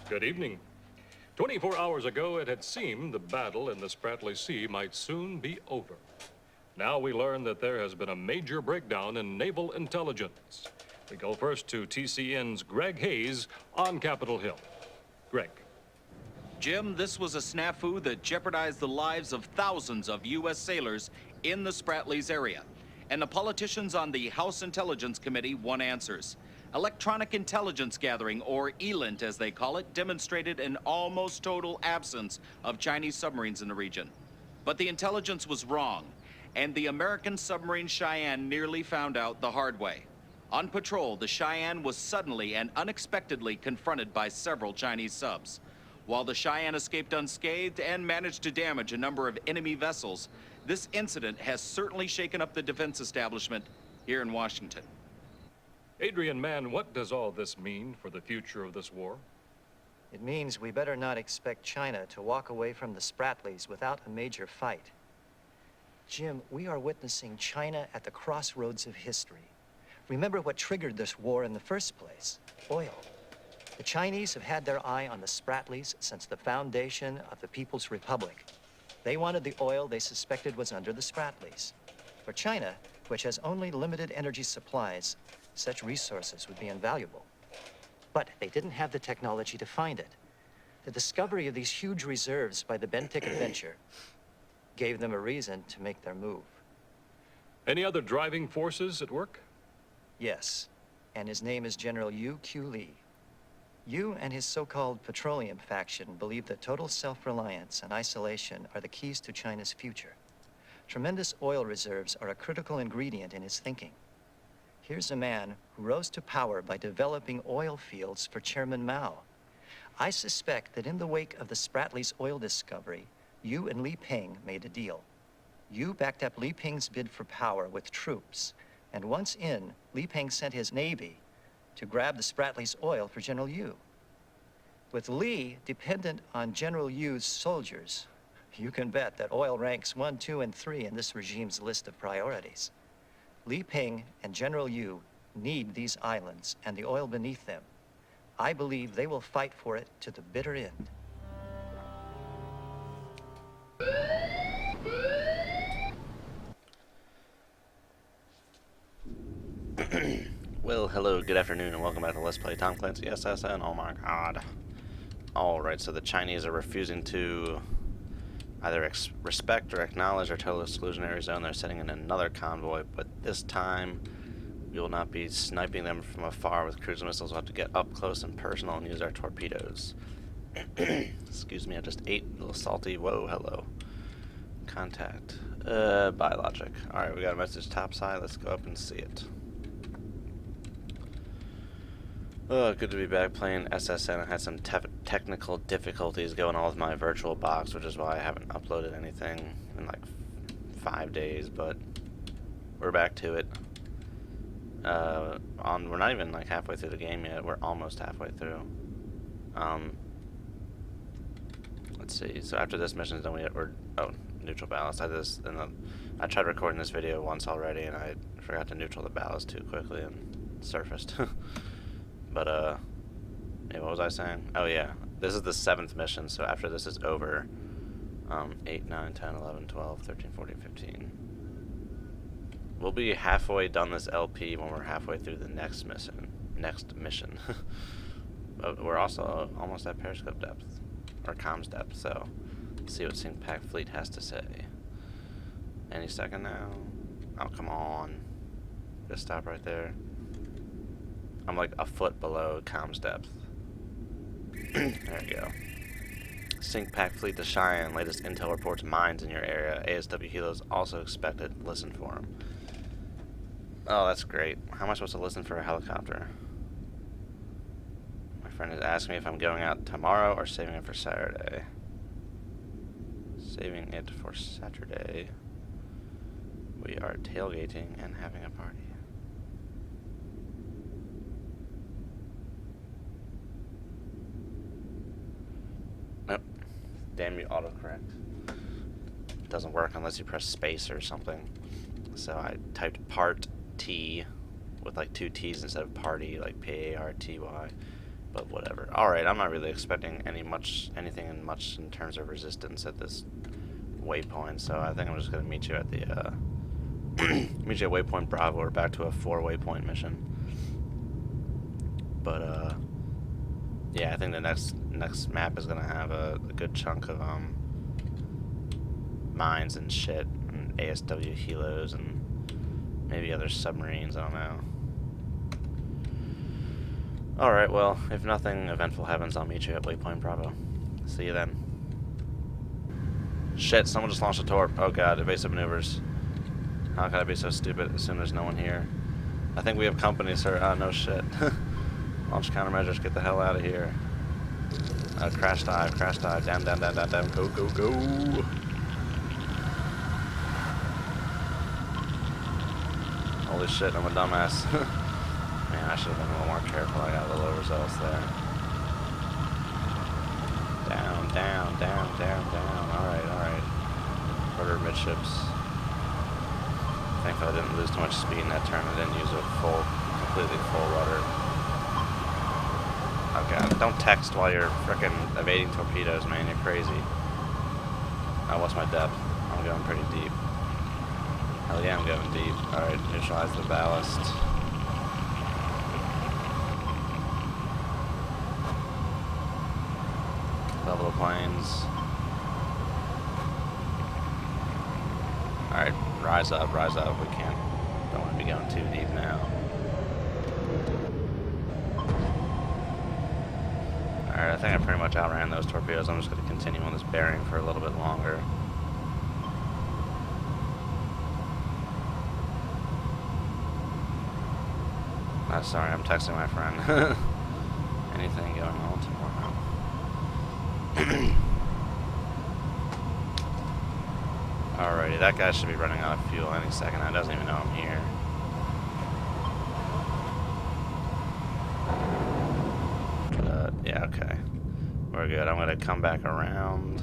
Good evening. 24 hours ago, it had seemed the battle in the Spratleys Sea might soon be over. Now we learn that there has been a major breakdown in naval intelligence. We go first to TCN's Greg Hayes on Capitol Hill. Greg. Jim, this was a snafu that jeopardized the lives of thousands of U.S. sailors in the Spratleys area. And the politicians on the House Intelligence Committee want answers. Electronic intelligence gathering, or ELINT as they call it, demonstrated an almost total absence of Chinese submarines in the region. But the intelligence was wrong, and the American submarine Cheyenne nearly found out the hard way. On patrol, the Cheyenne was suddenly and unexpectedly confronted by several Chinese subs. While the Cheyenne escaped unscathed and managed to damage a number of enemy vessels, this incident has certainly shaken up the defense establishment here in Washington. Adrian Mann, what does all this mean for the future of this war? It means we better not expect China to walk away from the Spratleys without a major fight. Jim, we are witnessing China at the crossroads of history. Remember what triggered this war in the first place: oil. The Chinese have had their eye on the Spratleys since the foundation of the People's Republic. They wanted the oil they suspected was under the Spratleys. For China, which has only limited energy supplies, such resources would be invaluable. But they didn't have the technology to find it. The discovery of these huge reserves by the Bentic adventure gave them a reason to make their move. Any other driving forces at work? Yes, and his name is General Yu Q. Lee. Yu and his so-called petroleum faction believe that total self-reliance and isolation are the keys to China's future. Tremendous oil reserves are a critical ingredient in his thinking. Here's a man who rose to power by developing oil fields for Chairman Mao. I suspect that in the wake of the Spratleys oil discovery, Yu and Li Peng made a deal. Yu backed up Li Peng's bid for power with troops, and once in, Li Peng sent his navy to grab the Spratleys oil for General Yu. With Li dependent on General Yu's soldiers, you can bet that oil ranks 1, 2, and 3 in this regime's list of priorities. Li Peng and General Yu need these islands and the oil beneath them. I believe they will fight for it to the bitter end. Well, hello, good afternoon, and welcome back to Let's Play Tom Clancy SSN. Oh my god. Alright, so the Chinese are refusing to either respect or acknowledge our Total Exclusionary Zone. They're sending in another convoy, but this time we will not be sniping them from afar with cruise missiles. We'll have to get up close and personal and use our torpedoes. Excuse me, I just ate a little salty. Whoa, hello. Contact. Biologic. Alright, we got a message topside. Let's go up and see it. Oh, good to be back playing SSN. I had some technical difficulties going on with my virtual box, which is why I haven't uploaded anything in like 5 days, but we're back to it. We're not even like halfway through the game yet. We're almost halfway through. Let's see. So after this mission is done, we're neutral ballast. I tried recording this video once already, and I forgot to neutral the ballast too quickly and surfaced. But, yeah, what was I saying? Oh, yeah. This is the 7th mission, so after this is over, 8, 9, 10, 11, 12, 13, 14, 15. We'll be halfway done this LP when we're halfway through the next mission. But we're also almost at periscope depth, or comms depth, so let's see what Sync Pack Fleet has to say. Any second now. Oh, come on. Just stop right there. I'm like a foot below comms depth. There we go. Sync Pack Fleet to Cheyenne. Latest intel reports mines in your area. ASW helos also expected. Listen for them. Oh, that's great. How am I supposed to listen for a helicopter? My friend is asking me if I'm going out tomorrow or saving it for Saturday. Saving it for Saturday. We are tailgating and having a party. Nope. Damn you, autocorrect. It doesn't work unless you press space or something. So I typed part T with like 2 T's instead of party, like P-A-R-T-Y. But whatever. Alright, I'm not really expecting anything much in terms of resistance at this waypoint, so I think I'm just gonna meet you at the meet you at waypoint Bravo. We're back to a 4 waypoint mission. But yeah, I think the next map is gonna have a good chunk of mines and shit, and ASW helos, and maybe other submarines. I don't know. Alright, well, if nothing eventful happens, I'll meet you at waypoint Bravo. See you then. Shit, someone just launched a torp. Oh god, evasive maneuvers. How could I be so stupid? Assume there's no one here. I think we have company, sir. Oh, no shit. Launch countermeasures, get the hell out of here. Crash dive, down, go, go, go. Holy shit, I'm a dumbass. Man, I should have been a little more careful. I got a little overzealous there. Down, down, down, down, down. Alright. Rudder midships. Thankfully I didn't lose too much speed in that turn. I didn't use a completely full rudder. Oh god, don't text while you're frickin' evading torpedoes, man. You're crazy. Oh, what's my depth? I'm going pretty deep. Hell yeah, I'm going deep. Alright, neutralize the ballast. Level the planes. Alright, rise up. We don't want to be going too deep now. Alright, I think I pretty much outran those torpedoes. I'm just going to continue on this bearing for a little bit longer. Sorry, I'm texting my friend. Anything going on tomorrow? Alrighty, that guy should be running out of fuel any second. That doesn't even know I'm here. Yeah, okay. We're good. I'm going to come back around.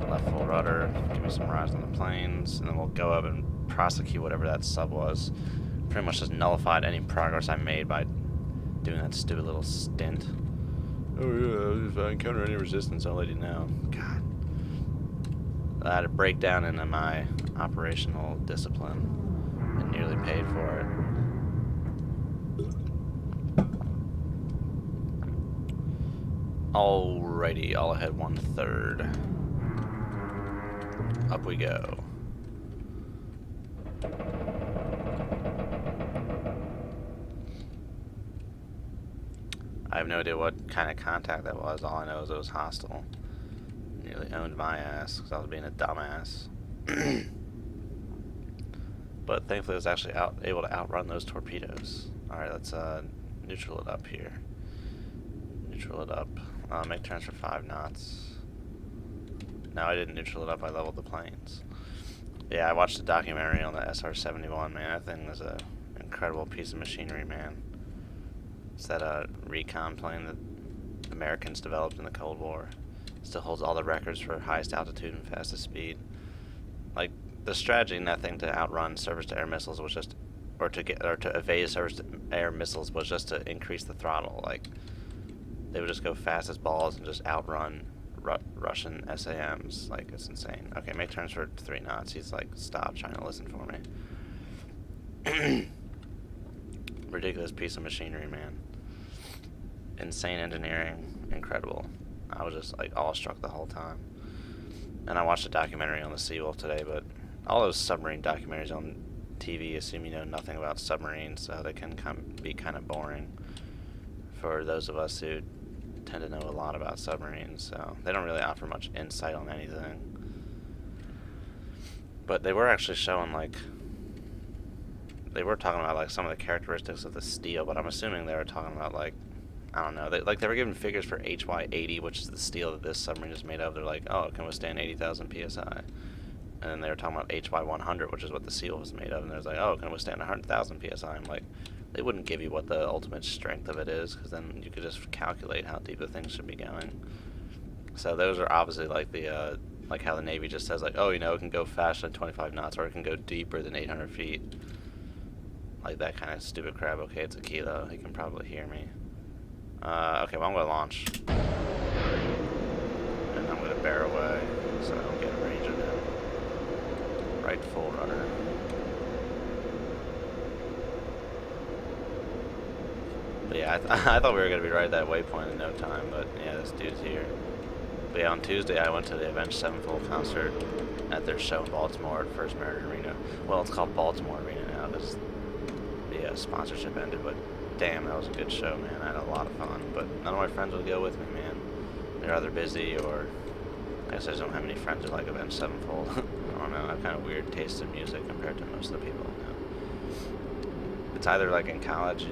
Left full rudder. Give me some rise on the planes. And then we'll go up and prosecute whatever that sub was. Pretty much just nullified any progress I made by doing that stupid little stint. Oh yeah, if I encounter any resistance, I'll let you know. God. I had a breakdown in my operational discipline and nearly paid for it. Alrighty, all ahead 1/3. Up we go. I have no idea what kind of contact that was. All I know is it was hostile. Nearly owned my ass because I was being a dumbass. But thankfully I was actually able to outrun those torpedoes. Alright, let's neutral it up here. Neutral it up. Make turns for 5 knots. No, I didn't neutral it up. I leveled the planes. Yeah, I watched a documentary on the SR-71, man. That thing was an incredible piece of machinery, man. It's that recon plane that Americans developed in the Cold War. Still holds all the records for highest altitude and fastest speed. Like, the strategy in that thing to outrun surface-to-air missiles was just, or to evade surface-to-air missiles was just to increase the throttle. Like, they would just go fast as balls and just outrun Russian SAMs. Like, it's insane. Okay, make turns for 3 knots. He's like, stop trying to listen for me. Ridiculous piece of machinery, man. Insane engineering. Incredible. I was just like awestruck the whole time. And I watched a documentary on the Seawolf today, but all those submarine documentaries on TV assume you know nothing about submarines, so they can be kind of boring for those of us who tend to know a lot about submarines. So they don't really offer much insight on anything. But they were actually showing like, they were talking about like some of the characteristics of the steel, but I'm assuming they were talking about like, I don't know, they were given figures for HY80, which is the steel that this submarine is made of. They're like, oh, it can withstand 80,000 psi. And then they were talking about HY100, which is what the seal was made of, and they was like, oh, it can withstand 100,000 psi. I'm like, they wouldn't give you what the ultimate strength of it is, because then you could just calculate how deep the thing should be going. So those are obviously like the Like how the Navy just says, like, oh, you know, it can go faster than 25 knots, or it can go deeper than 800 feet. Like that kind of stupid crap. Okay, it's a kilo. He can probably hear me. Okay, well, I'm going to launch. And I'm going to bear away so I don't get a range of him. Right full rudder. But yeah, I thought we were going to be right at that waypoint in no time, but yeah, this dude's here. But yeah, on Tuesday I went to the Avenged Sevenfold concert at their show in Baltimore at First Mariner Arena. Well, it's called Baltimore Arena now because the sponsorship ended, but damn, that was a good show, man. I had a lot of fun, but none of my friends would go with me, man. They're either busy or I guess I just don't have any friends who like Avenged Sevenfold. I don't know, I have kind of weird taste in music compared to most of the people I know. It's either like in college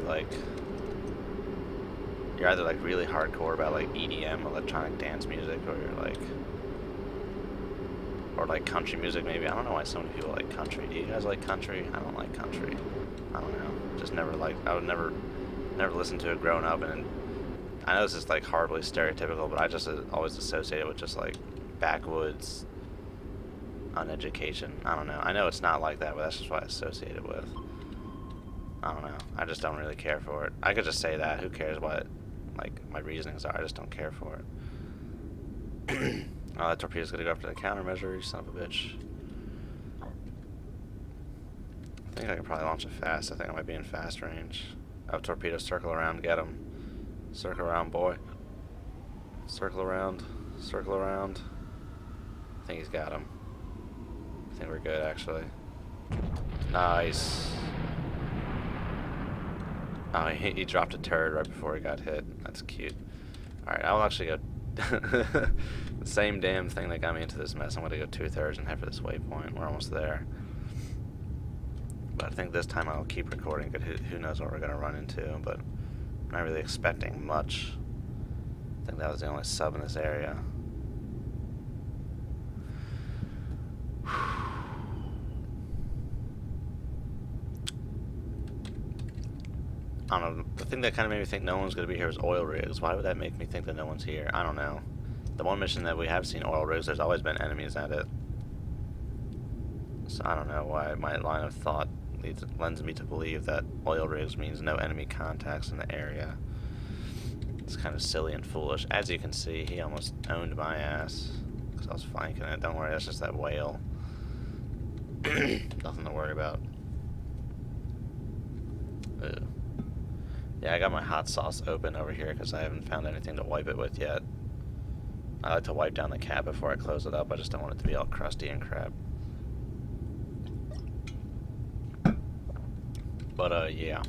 you're either like really hardcore about like EDM, electronic dance music, or you're like, or like country music maybe. I don't know why so many people like country. Do you guys like country? I don't like country. I don't know. Just never like, I would never listen to it growing up, and I know this is like horribly stereotypical, but I just always associate it with just like backwoods, uneducation. I don't know. I know it's not like that, but that's just what I associate it with. I don't know. I just don't really care for it. I could just say that. Who cares what like my reasonings are? I just don't care for it. Oh, that torpedo's gonna go after the countermeasure, you son of a bitch. I think I can probably launch it fast. I think I might be in fast range. Oh, torpedo, circle around, get him. Circle around, boy. Circle around, circle around. I think he's got him. I think we're good, actually. Nice. Oh, he dropped a turret right before he got hit. That's cute. Alright, I'll actually go... the same damn thing that got me into this mess. I'm going to go 2/3 and head for this waypoint. We're almost there. But I think this time I'll keep recording, because who knows what we're going to run into. But I'm not really expecting much. I think that was the only sub in this area. I don't know, the thing that kind of made me think no one's going to be here is oil rigs. Why would that make me think that no one's here? I don't know. The one mission that we have seen oil rigs, there's always been enemies at it. So I don't know why my line of thought lends me to believe that oil rigs means no enemy contacts in the area. It's kind of silly and foolish. As you can see, he almost owned my ass because I was flanking it. Don't worry, that's just that whale. Nothing to worry about. Ugh. Yeah, I got my hot sauce open over here because I haven't found anything to wipe it with yet. I like to wipe down the cap before I close it up. I just don't want it to be all crusty and crap. But, yeah.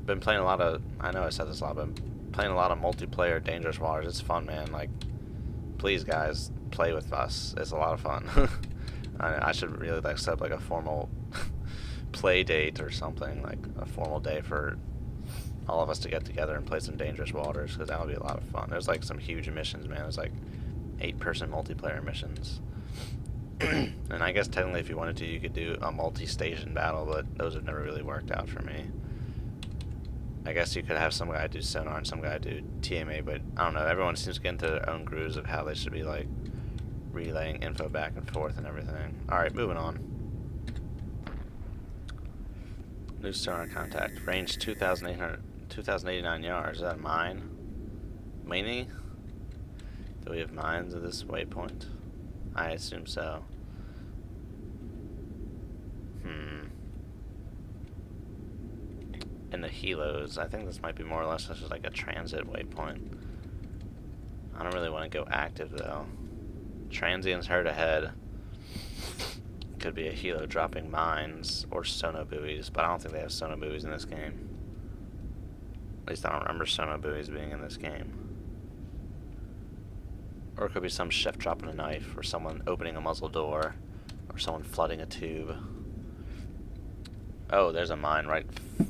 Been playing a lot of... I know I said this a lot, but playing a lot of multiplayer Dangerous Waters. It's fun, man. Like, please, guys, play with us. It's a lot of fun. I should really, like, set up, like, a formal... play date or something, like a formal day for all of us to get together and play some Dangerous Waters, because that would be a lot of fun. There's like some huge missions, man. There's like 8-person multiplayer missions. And I guess technically if you wanted to, you could do a multi-station battle, but those have never really worked out for me. I guess you could have some guy do sonar and some guy do TMA, but I don't know, everyone seems to get into their own grooves of how they should be like relaying info back and forth and everything. Alright, moving on. New sonar contact. Range 2,089 yards. Is that a mine? Meanie? Do we have mines at this waypoint? I assume so. In the helos, I think this might be more or less just like a transit waypoint. I don't really want to go active though. Transients heard ahead. Could be a helo dropping mines or sono buoys, but I don't think they have sono buoys in this game. At least I don't remember sono buoys being in this game. Or it could be some chef dropping a knife, or someone opening a muzzle door, or someone flooding a tube. Oh, there's a mine right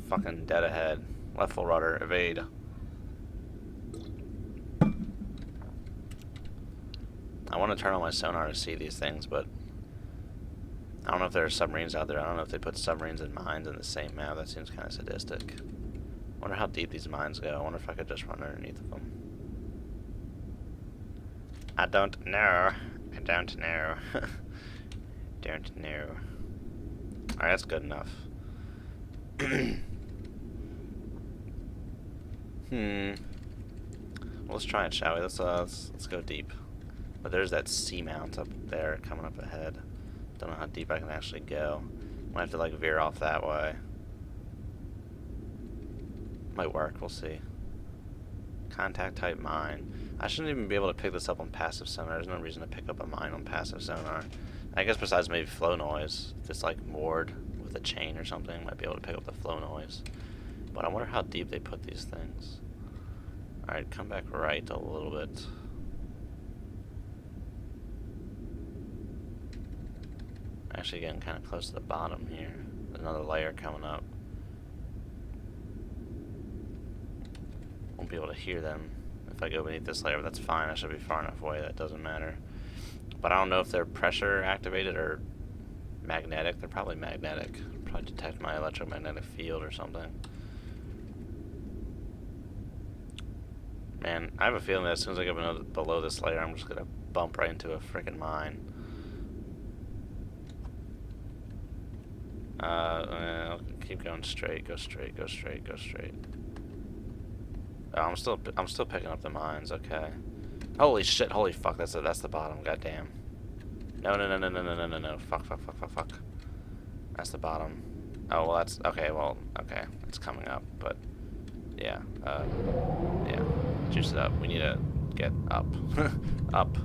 fucking dead ahead. Left full rudder, evade. I want to turn on my sonar to see these things, but I don't know if there are submarines out there. I don't know if they put submarines and mines in the same map. That seems kind of sadistic. I wonder how deep these mines go. I wonder if I could just run underneath of them. I don't know. I don't know. Don't know. Alright, that's good enough. Well, let's try it, shall we? Let's go deep. But there's that seamount up there coming up ahead. Don't know how deep I can actually go. Might have to like veer off that way. Might work, we'll see. Contact type mine. I shouldn't even be able to pick this up on passive sonar. There's no reason to pick up a mine on passive sonar. I guess besides maybe flow noise. If it's like moored with a chain or something, might be able to pick up the flow noise. But I wonder how deep they put these things. Alright, come back right a little bit. Actually getting kind of close to the bottom here. There's another layer coming up. Won't be able to hear them if I go beneath this layer, but that's fine. I should be far enough away that it doesn't matter. But I don't know if they're pressure activated or magnetic. They're probably magnetic. Probably detect my electromagnetic field or something. Man, I have a feeling that as soon as I go below this layer, I'm just gonna bump right into a frickin' mine. I'll keep going straight. Go straight. Go straight. Go straight. Oh, I'm still picking up the mines. Okay. Holy shit! Holy fuck! That's the bottom. Goddamn. No. Fuck. That's the bottom. Oh well, that's okay. Well, okay, it's coming up, but yeah. Yeah. Juice it up. We need to get up. Up.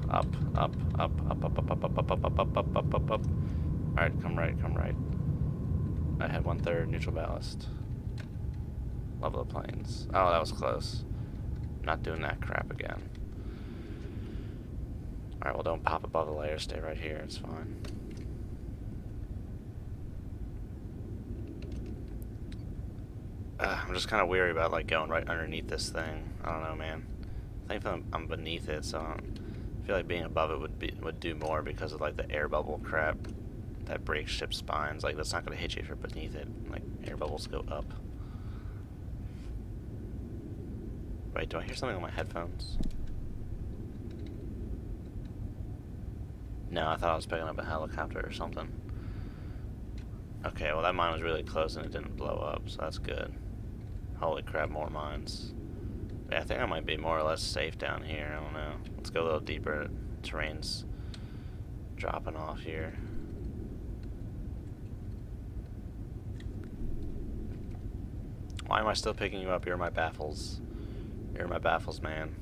Alright, come right. I had 1/3 neutral ballast. Level of planes. Oh, that was close. Not doing that crap again. Alright, well don't pop above the layer, stay right here, it's fine. I'm just kind of weary about like going right underneath this thing. I don't know, man. I think I'm beneath it, so I feel like being above it would do more because of like the air bubble crap that breaks ship spines. Like that's not gonna hit you if you're beneath it. Like air bubbles go up. Wait, do I hear something on my headphones? No, I thought I was picking up a helicopter or something. Okay, well that mine was really close and it didn't blow up, so that's good. Holy crap, more mines. Yeah, I think I might be more or less safe down here, I don't know. Let's go a little deeper. Terrain's dropping off here. Why am I still picking you up? You're my baffles. You're my baffles, man.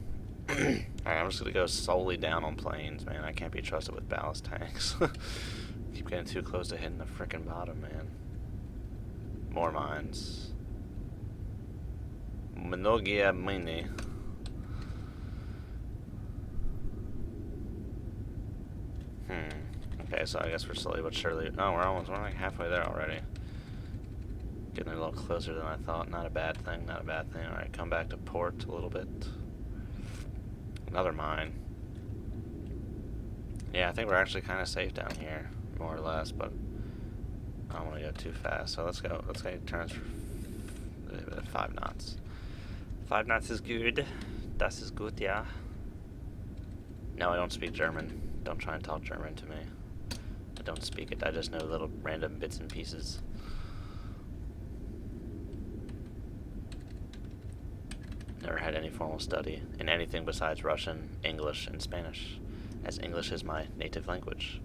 Alright, I'm just gonna go solely down on planes, man. I can't be trusted with ballast tanks. Keep getting too close to hitting the frickin' bottom, man. More mines. Mnogia mini. Okay, so I guess we're slowly but surely. Oh, we're like halfway there already. Getting a little closer than I thought. Not a bad thing, not a bad thing. Alright, come back to port a little bit. Another mine. Yeah, I think we're actually kind of safe down here, more or less, but I don't want to go too fast. So let's get turns for 5 knots. 5 knots is good. Das is gut, yeah. No, I don't speak German. Don't try and talk German to me. I don't speak it. I just know little random bits and pieces. Never had any formal study in anything besides Russian, English, and Spanish, as English is my native language.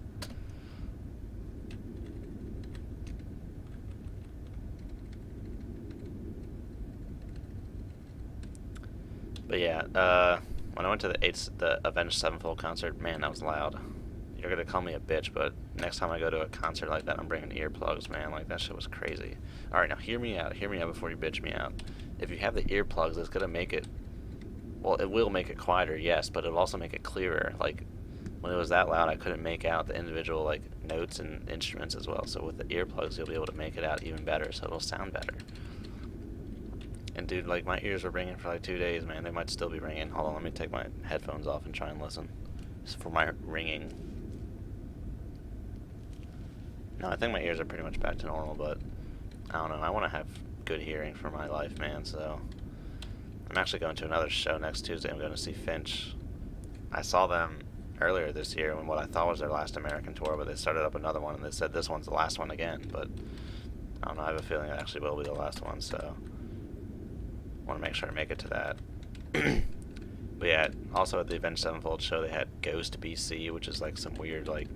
But yeah, when I went to the Avenged Sevenfold concert, man, that was loud. You're gonna call me a bitch, but next time I go to a concert like that, I'm bringing earplugs, man. Like, that shit was crazy. Alright, now hear me out before you bitch me out. If you have the earplugs, it's gonna make it, well, it will make it quieter, yes, but it'll also make it clearer. Like, when it was that loud, I couldn't make out the individual, like, notes and instruments as well. So with the earplugs, you'll be able to make it out even better, so it'll sound better. And dude, like, my ears were ringing for like 2 days, man. They might still be ringing. Hold on, let me take my headphones off and try and listen. Just for my ringing. No, I think my ears are pretty much back to normal, but I don't know. I want to have good hearing for my life, man, so I'm actually going to another show next Tuesday. I'm going to see Finch. I saw them earlier this year when what I thought was their last American tour, but they started up another one and they said this one's the last one again. But I don't know. I have a feeling it actually will be the last one, so I want to make sure I make it to that. But yeah, also at the Avenged Sevenfold show, they had Ghost BC, which is like some weird like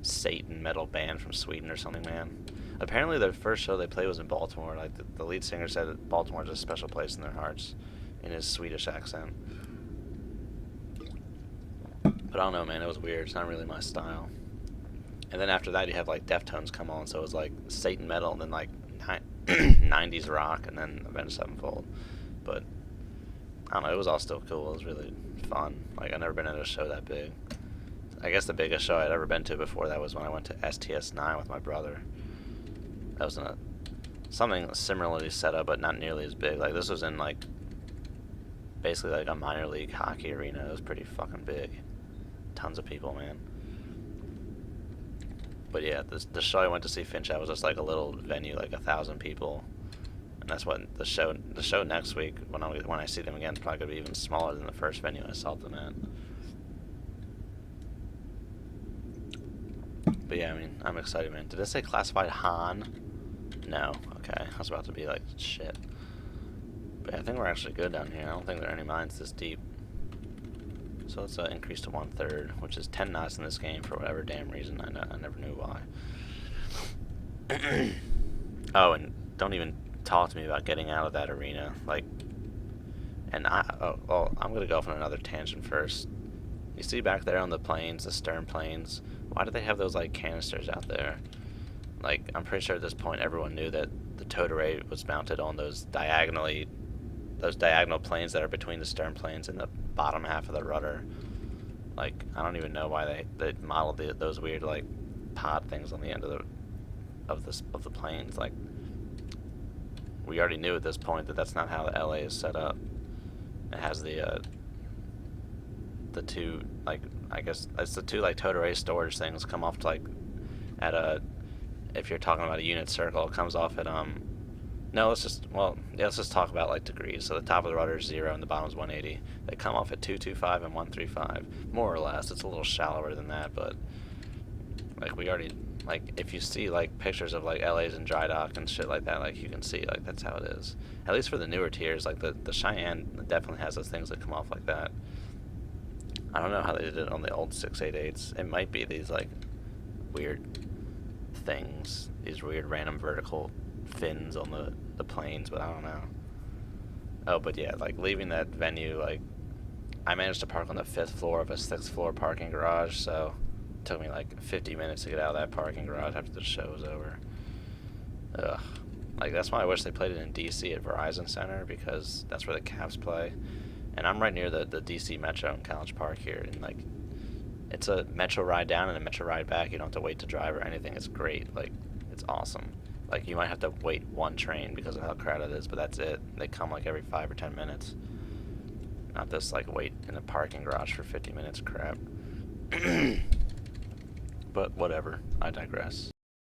Satan metal band from Sweden or something, man. Apparently their first show they played was in Baltimore. Like the lead singer said that Baltimore is a special place in their hearts in his Swedish accent. But I don't know, man, it was weird. It's not really my style. And then after that you have like Deftones come on, so it was like Satan metal and then like 90s rock and then Avenged Sevenfold. But I don't know, it was all still cool. It was really fun. Like I've never been at a show that big. I guess the biggest show I'd ever been to before that was when I went to STS9 with my brother. That was in something similarly set up, but not nearly as big. Like this was in like basically like a minor league hockey arena. It was pretty fucking big. Tons of people, man. But yeah, the show I went to see Finch at was just like a little venue, like 1,000 people. And that's what the show next week when I see them again is probably gonna be even smaller than the first venue I saw them at. But yeah, I mean, I'm excited, man. Did it say classified Han? No. Okay, I was about to be like, shit. But yeah, I think we're actually good down here. I don't think there are any mines this deep. So let's increase to 1/3, which is 10 knots in this game for whatever damn reason. I never knew why. Oh, and don't even talk to me about getting out of that arena. Like, and well, I'm gonna go off on another tangent first. You see back there on the planes, the stern planes, why do they have those like canisters out there? Like, I'm pretty sure at this point everyone knew that the towed array was mounted on those diagonal planes that are between the stern planes and the bottom half of the rudder. Like, I don't even know why they modeled those weird like pod things on the end of the planes. Like, we already knew at this point that that's not how the LA is set up. It has the two, like, I guess it's the two like towed array storage things come off to like at a, if you're talking about a unit circle, it comes off at no, let's just talk about like degrees. So the top of the rudder is 0 and the bottom is 180. They come off at 225 and 135, more or less. It's a little shallower than that, but like we already, like, if you see like pictures of like LA's in dry dock and shit like that, like you can see like that's how it is. At least for the newer tiers, like the Cheyenne definitely has those things that come off like that. I don't know how they did it on the old 688s. It might be these like weird things, these weird random vertical fins on the planes, but I don't know. Oh, but yeah, like leaving that venue, like I managed to park on the 5th floor of a 6th floor parking garage, so it took me like 50 minutes to get out of that parking garage after the show was over. Ugh. Like, that's why I wish they played it in DC at Verizon Center, because that's where the Cavs play. And I'm right near the DC Metro in College Park here, and like it's a Metro ride down and a Metro ride back. You don't have to wait to drive or anything. It's great. Like, it's awesome. Like, you might have to wait one train because of how crowded it is, but that's it. They come like every 5 or 10 minutes. Not this like wait in a parking garage for 50 minutes crap. But whatever. I digress.